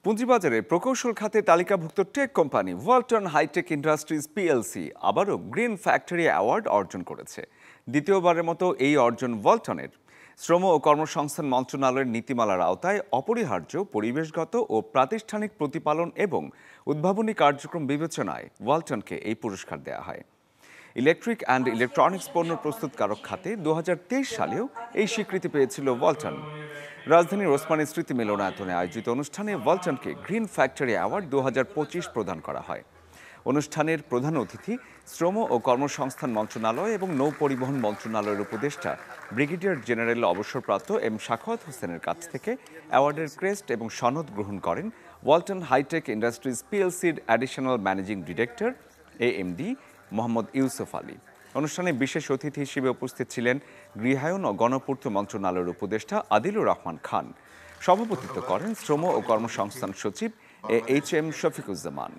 পুঁজিবাজারে প্রকৌশল খাতে তালিকাভুক্ত tech company Walton hi tech industries PLC আবারও গ্রিন ফ্যাক্টরি অ্যাওয়ার্ড অর্জন করেছে। দ্বিতীয়বারের মতো এই অর্জন ওয়ালটনের। শ্রম ও কর্মসংস্থান মন্ত্রণালয়ের নীতিমালার আওতায় অপরিহার্য পরিবেশগত ও প্রাতিষ্ঠানিক প্রতিপালন এবং উদ্ভাবনী কার্যক্রম বিবেচনায় ওয়ালটনকে এই পুরস্কার দেওয়া হয়। ইলেকট্রিক অ্যান্ড ইলেকট্রনিক্স পণ্য প্রস্তুতকারক খাতে 2023 সালেও এই স্বীকৃতি পেয়েছিল ওয়ালটন। রাজধানীর ওসমানী স্মৃতি মিলনায়তনে আয়োজিত অনুষ্ঠানে ওয়ালটনকে গ্রিন ফ্যাক্টরি অ্যাওয়ার্ড 2025 প্রদান করা হয়। অনুষ্ঠানের প্রধান অতিথি শ্রম ও কর্মসংস্থান মন্ত্রণালয় এবং নৌ পরিবহন মন্ত্রণালয়ের উপদেষ্টা ব্রিগেডিয়ার জেনারেল অবসরপ্রাপ্ত এম সাখাওয়াত হোসেনের কাছ থেকে অ্যাওয়ার্ডের ক্রেস্ট এবং সনদ গ্রহণ করেন ওয়ালটন হাইটেক ইন্ডাস্ট্রিজ পিএলসির additional managing director AMD Mohammad Yusuf Ali. অনুষ্ঠানে বিশেষ অতিথি হিসেবে উপস্থিত ছিলেন গৃহায়ন ও গণপূর্ত মন্ত্রণালয়ের উপদেষ্টা আদিলুর রহমান খান। সভাপতিত্ব করেন শ্রম ও কর্মসংস্থান সচিব এইচ এম শফিকুজ্জামান।